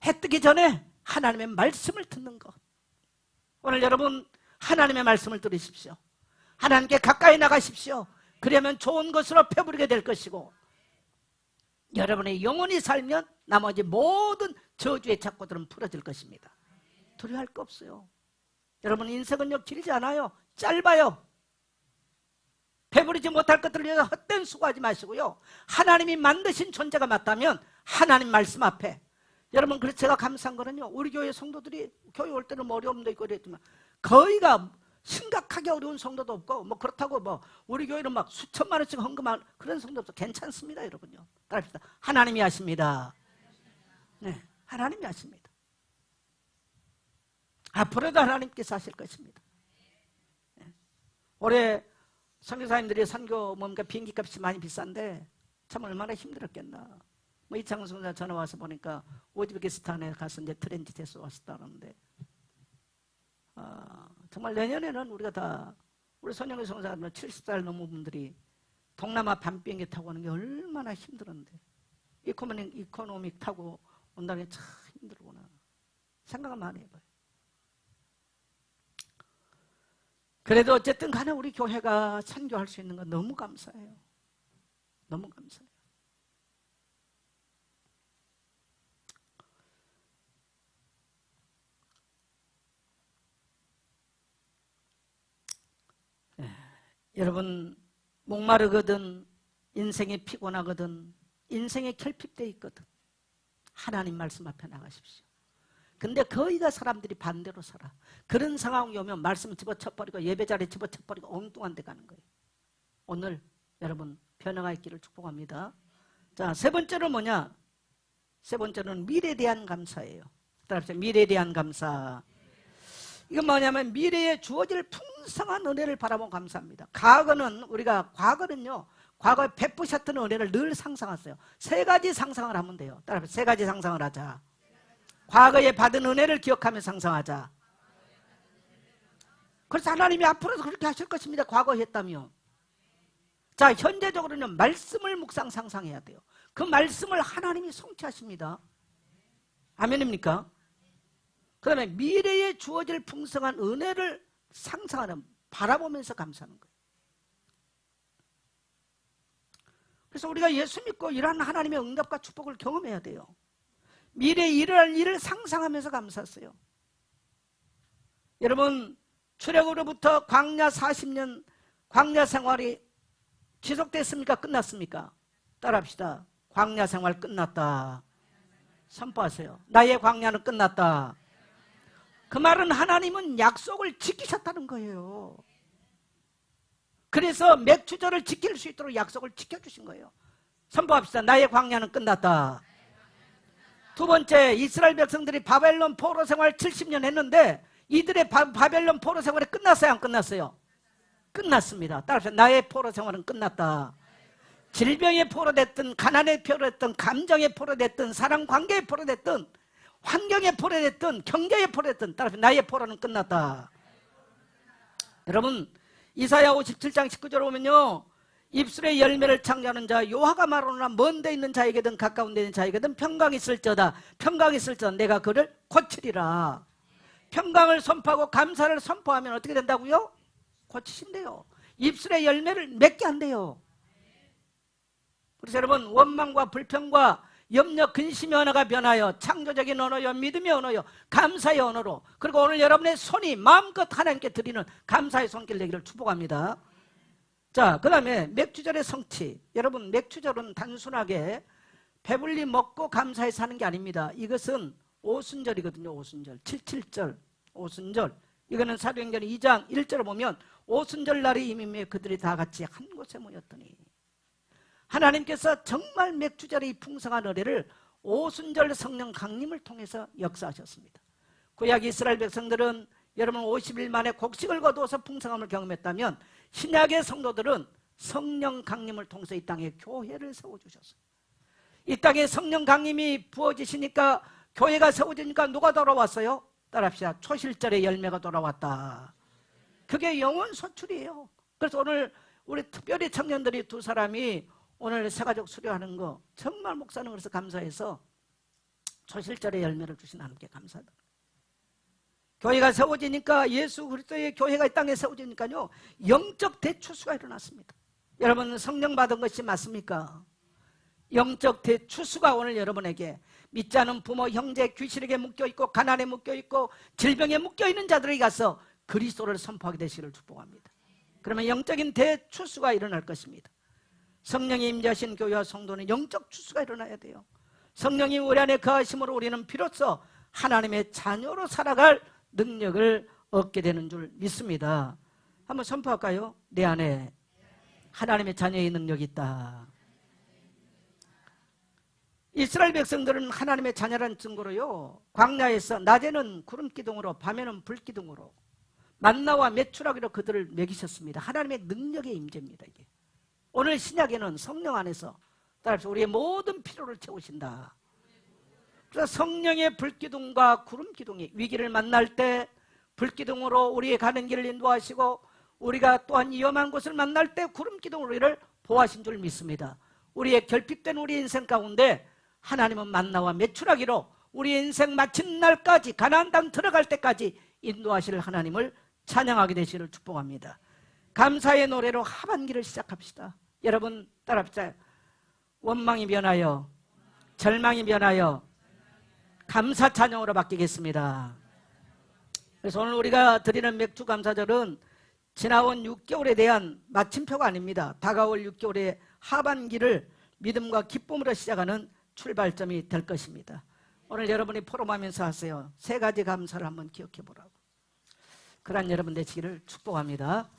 해 뜨기 전에 하나님의 말씀을 듣는 것. 오늘 여러분 하나님의 말씀을 들으십시오. 하나님께 가까이 나가십시오. 그러면 좋은 것으로 배부르게 될 것이고, 여러분의 영혼이 살면 나머지 모든 저주의 착고들은 풀어질 것입니다. 두려워할 거 없어요. 여러분 인생은요 길지 않아요. 짧아요. 배부르지 못할 것들을 위해서 헛된 수고하지 마시고요, 하나님이 만드신 존재가 맞다면 하나님 말씀 앞에, 여러분 그래서 제가 감사한 거는요, 우리 교회 성도들이 교회 올 때는 뭐 어려움도 있고 그랬지만 거의가 심각하게 어려운 성도도 없고, 뭐 그렇다고 뭐 우리 교회는 막 수천만 원씩 헌금한 그런 성도 없어. 괜찮습니다. 여러분요, 따라합시다. 하나님이 하십니다. 네, 하나님이 하십니다. 앞으로도 하나님께서 하실 것입니다. 네. 올해 선교사님들이 선교 뭔가 비행기 값이 많이 비싼데 참 얼마나 힘들었겠나. 뭐 이창훈 선교사 전화 와서 보니까 우즈베키스탄에 가서 이제 트랜지트에서 왔었다는데, 정말 내년에는 우리가 다, 우리 선영의 선교사는 70살 넘은 분들이 동남아 밤비행기 타고 오는 게 얼마나 힘들었는데, 이코노믹 타고 온다는 게 참 힘들구나 생각을 많이 해봐요. 그래도 어쨌든 간에 우리 교회가 선교할 수 있는 건 너무 감사해요. 너무 감사해요. 여러분 목마르거든, 인생이 피곤하거든, 인생이 결핍되어 있거든, 하나님 말씀 앞에 나가십시오. 근데 거의가 사람들이 반대로 살아. 그런 상황이 오면 말씀 집어쳐버리고 예배자리에 집어쳐버리고 엉뚱한 데 가는 거예요. 오늘 여러분 변화가 있기를 축복합니다. 자, 세 번째는 뭐냐? 세 번째는 미래에 대한 감사예요. 따라합시다. 미래에 대한 감사. 이건 뭐냐면 미래에 주어질 풍성한 은혜를 바라보고 감사합니다. 과거는요, 과거에 베푸셨던 은혜를 늘 상상하세요. 세 가지 상상을 하면 돼요. 따라합시다. 세 가지 상상을 하자. 과거에 받은 은혜를 기억하며 상상하자. 그래서 하나님이 앞으로도 그렇게 하실 것입니다. 과거에 했다며. 자, 현재적으로는 말씀을 묵상 상상해야 돼요. 그 말씀을 하나님이 성취하십니다. 아멘입니까? 그 다음에 미래에 주어질 풍성한 은혜를 상상하는, 바라보면서 감사하는 거예요. 그래서 우리가 예수 믿고 이러한 하나님의 응답과 축복을 경험해야 돼요. 미래에 일어날 일을 상상하면서 감사하세요. 여러분 출애굽으로부터 광야 40년 광야 생활이 지속됐습니까? 끝났습니까? 따라합시다. 광야 생활 끝났다. 선포하세요. 나의 광야는 끝났다. 그 말은 하나님은 약속을 지키셨다는 거예요. 그래서 맥추절을 지킬 수 있도록 약속을 지켜주신 거예요. 선포합시다. 나의 광야는 끝났다. 두 번째, 이스라엘 백성들이 바벨론 포로 생활 70년 했는데 이들의 바벨론 포로 생활이 끝났어요? 안 끝났어요? 끝났습니다. 따라서 나의 포로 생활은 끝났다. 질병에 포로됐든, 가난에 포로됐든, 감정에 포로됐든, 사랑 관계에 포로됐든, 환경에 포로됐든, 경제에 포로됐든, 따라서 나의 포로는 끝났다. 여러분 이사야 57장 19절 보면요, 입술의 열매를 창조하는 자 여호와가 말하노라. 먼 데 있는 자에게든 가까운 데 있는 자에게든 평강이 있을저다. 평강이 있을저다. 내가 그를 고치리라. 평강을 선포하고 감사를 선포하면 어떻게 된다고요? 고치신대요. 입술의 열매를 맺게 한대요. 그래서 여러분 원망과 불평과 염려, 근심의 언어가 변하여 창조적인 언어요, 믿음의 언어요, 감사의 언어로, 그리고 오늘 여러분의 손이 마음껏 하나님께 드리는 감사의 손길 되기를 축복합니다. 자, 그 다음에 맥주절의 성취. 여러분 맥주절은 단순하게 배불리 먹고 감사해 사는 게 아닙니다. 이것은 오순절이거든요. 오순절 77절 오순절. 이거는 사도행전 2장 1절을 보면 오순절 날이 임임에 그들이 다 같이 한 곳에 모였더니, 하나님께서 정말 맥주절의 풍성한 은혜를 오순절 성령 강림을 통해서 역사하셨습니다. 구약 이스라엘 백성들은 여러분 50일 만에 곡식을 거두어서 풍성함을 경험했다면 신약의 성도들은 성령 강림을 통해서 이 땅에 교회를 세워주셨어요. 이 땅에 성령 강림이 부어지시니까 교회가 세워지니까 누가 돌아왔어요? 따라합시다. 초실절의 열매가 돌아왔다. 그게 영혼 소출이에요. 그래서 오늘 우리 특별히 청년들이 두 사람이 오늘 새가족 수료하는 거 정말 목사는 그래서 감사해서 초실절의 열매를 주신 하나님께 감사합니다. 교회가 세워지니까 예수 그리스도의 교회가 이 땅에 세워지니까요 영적 대추수가 일어났습니다. 여러분 성령 받은 것이 맞습니까? 영적 대추수가 오늘 여러분에게 믿지 않은 부모, 형제, 귀신에게 묶여있고 가난에 묶여있고 질병에 묶여있는 자들에게 가서 그리스도를 선포하게 되시기를 축복합니다. 그러면 영적인 대추수가 일어날 것입니다. 성령이 임재하신 교회와 성도는 영적 추수가 일어나야 돼요. 성령이 우리 안에 거하심으로 우리는 비로소 하나님의 자녀로 살아갈 능력을 얻게 되는 줄 믿습니다. 한번 선포할까요? 내 안에 하나님의 자녀의 능력이 있다. 이스라엘 백성들은 하나님의 자녀라는 증거로요 광야에서 낮에는 구름기둥으로 밤에는 불기둥으로 만나와 메추라기로 그들을 먹이셨습니다. 하나님의 능력의 임재입니다. 이게 오늘 신약에는 성령 안에서 따라서 우리의 모든 필요를 채우신다. 그래서 성령의 불기둥과 구름기둥이 위기를 만날 때 불기둥으로 우리의 가는 길을 인도하시고 우리가 또한 위험한 곳을 만날 때 구름기둥으로 우리를 보호하신 줄 믿습니다. 우리의 결핍된 우리 인생 가운데 하나님은 만나와 메추라기로 우리 인생 마친 날까지 가나안 땅 들어갈 때까지 인도하실 하나님을 찬양하게 되시기를 축복합니다. 감사의 노래로 하반기를 시작합시다. 여러분 따라합시다. 원망이 변하여 절망이 변하여 감사 찬양으로 바뀌겠습니다. 그래서 오늘 우리가 드리는 맥주 감사절은 지나온 6개월에 대한 마침표가 아닙니다. 다가올 6개월의 하반기를 믿음과 기쁨으로 시작하는 출발점이 될 것입니다. 오늘 여러분이 포럼하면서 하세요. 3가지 감사를 한번 기억해 보라고. 그러한 여러분 되시기를 축복합니다.